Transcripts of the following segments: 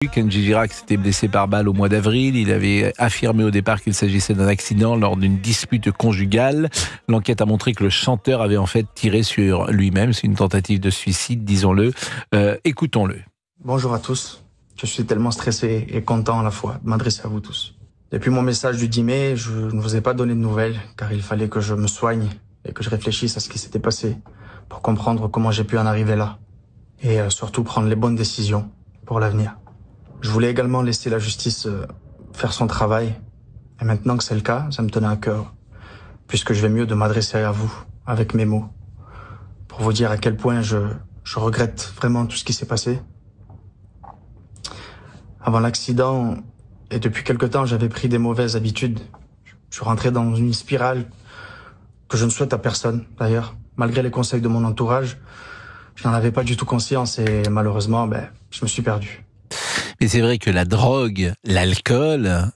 Kendji Girac s'était blessé par balle au mois d'avril. Il avait affirmé au départ qu'il s'agissait d'un accident lors d'une dispute conjugale. L'enquête a montré que le chanteur avait en fait tiré sur lui-même. C'est une tentative de suicide, disons-le. Écoutons-le. Bonjour à tous. Je suis tellement stressé et content à la fois de m'adresser à vous tous. Depuis mon message du 10 mai, je ne vous ai pas donné de nouvelles car il fallait que je me soigne et que je réfléchisse à ce qui s'était passé pour comprendre comment j'ai pu en arriver là et surtout prendre les bonnes décisions pour l'avenir. Je voulais également laisser la justice faire son travail. Et maintenant que c'est le cas, ça me tenait à cœur. Puisque je vais mieux de m'adresser à vous, avec mes mots. Pour vous dire à quel point je regrette vraiment tout ce qui s'est passé. Avant l'accident, et depuis quelque temps, j'avais pris des mauvaises habitudes. Je suis rentré dans une spirale que je ne souhaite à personne, d'ailleurs. Malgré les conseils de mon entourage, je n'en avais pas du tout conscience et malheureusement, je me suis perdu. Mais c'est vrai que la drogue, l'alcool,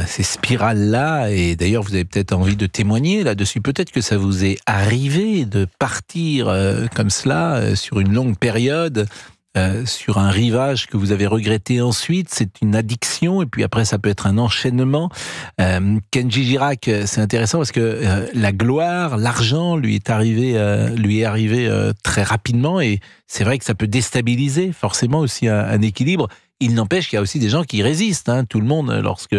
ces spirales-là, et d'ailleurs vous avez peut-être envie de témoigner là-dessus, peut-être que ça vous est arrivé de partir comme cela sur une longue période, sur un rivage que vous avez regretté ensuite. C'est une addiction et puis après ça peut être un enchaînement. Kendji Girac, c'est intéressant parce que la gloire, l'argent lui est arrivé très rapidement et c'est vrai que ça peut déstabiliser forcément aussi un équilibre. Il n'empêche qu'il y a aussi des gens qui résistent. Tout le monde, lorsque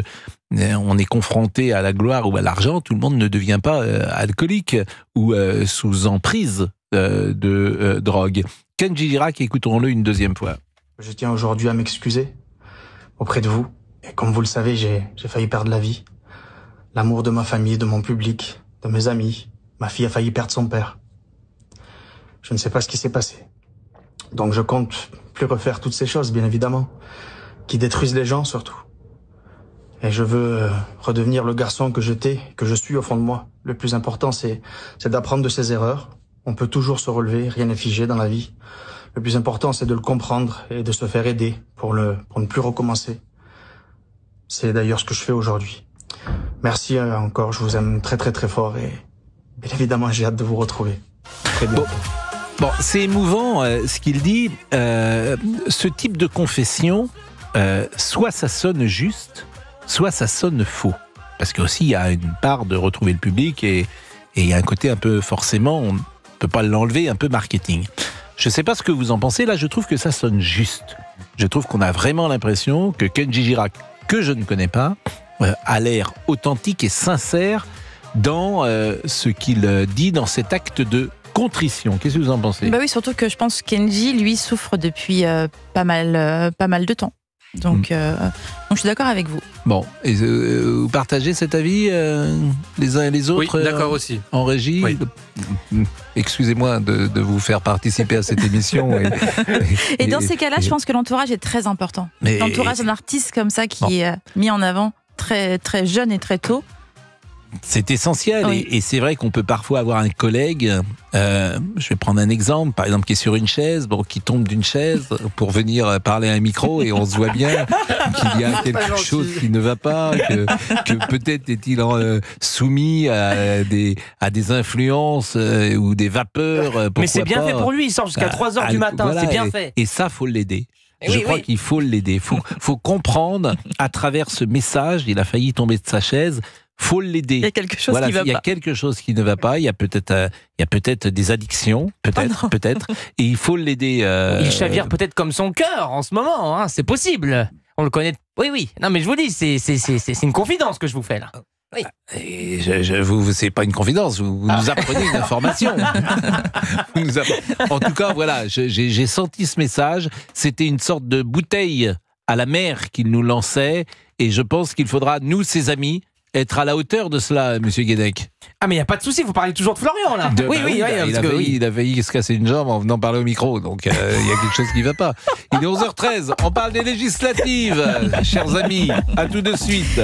on est confronté à la gloire ou à l'argent, tout le monde ne devient pas alcoolique ou sous emprise de drogue. Kendji Girac, écoutons-le une deuxième fois. Je tiens aujourd'hui à m'excuser auprès de vous. Et comme vous le savez, j'ai failli perdre la vie. L'amour de ma famille, de mon public, de mes amis. Ma fille a failli perdre son père. Je ne sais pas ce qui s'est passé. Donc je compte plus refaire toutes ces choses, bien évidemment, qui détruisent les gens surtout. Et je veux redevenir le garçon que j'étais, que je suis au fond de moi. Le plus important, c'est d'apprendre de ses erreurs. On peut toujours se relever, rien n'est figé dans la vie. Le plus important, c'est de le comprendre et de se faire aider pour ne plus recommencer. C'est d'ailleurs ce que je fais aujourd'hui. Merci encore, je vous aime très très très fort et bien évidemment, j'ai hâte de vous retrouver. Très bientôt. Bon, c'est émouvant ce qu'il dit. Ce type de confession, soit ça sonne juste, soit ça sonne faux. Parce qu'aussi, il y a une part de retrouver le public et il y a un côté un peu, forcément, on ne peut pas l'enlever, un peu marketing. Je ne sais pas ce que vous en pensez. Là, je trouve que ça sonne juste. Je trouve qu'on a vraiment l'impression que Kendji Girac, que je ne connais pas, a l'air authentique et sincère dans ce qu'il dit, dans cet acte de contrition. Qu'est-ce que vous en pensez ? Oui, surtout que je pense que Kendji, lui, souffre depuis pas mal de temps. Donc je suis d'accord avec vous. Bon, et vous partagez cet avis les uns et les autres? Oui, d'accord aussi. En régie. Oui. Excusez-moi de vous faire participer à cette émission. Et dans ces cas-là, je pense que l'entourage est très important. L'entourage d'un artiste comme ça qui est mis en avant très, très jeune et très tôt. C'est essentiel, oui. Et c'est vrai qu'on peut parfois avoir un collègue, je vais prendre un exemple, par exemple qui est sur une chaise, qui tombe d'une chaise pour venir parler à un micro et on se voit bien qu'il y a quelque chose qui ne va pas, que peut-être est-il soumis à des influences ou des vapeurs. Mais c'est bien fait pour lui, il sort jusqu'à 3h du matin, voilà, c'est bien fait. Et ça, faut l'aider. Je crois qu'il faut l'aider, faut comprendre à travers ce message, il a failli tomber de sa chaise. Faut l'aider. Il y a quelque chose qui va pas. Il y a quelque chose qui ne va pas. Il y a peut-être des addictions, peut-être. Et il faut l'aider. Il chavire peut-être comme son cœur en ce moment. C'est possible. On le connaît. Oui. Non, mais je vous dis, c'est une confidence que je vous fais là. Oui. Et c'est pas une confidence. Vous nous apprenez une information. En tout cas, voilà. J'ai senti ce message. C'était une sorte de bouteille à la mer qu'il nous lançait. Et je pense qu'il faudra, nous, ses amis, être à la hauteur de cela, Monsieur Guédec. Ah mais il n'y a pas de souci, vous parlez toujours de Florian là. Il a failli se casser une jambe en venant parler au micro, donc il y a quelque chose qui ne va pas. Il est 11h13, on parle des législatives, chers amis, à tout de suite.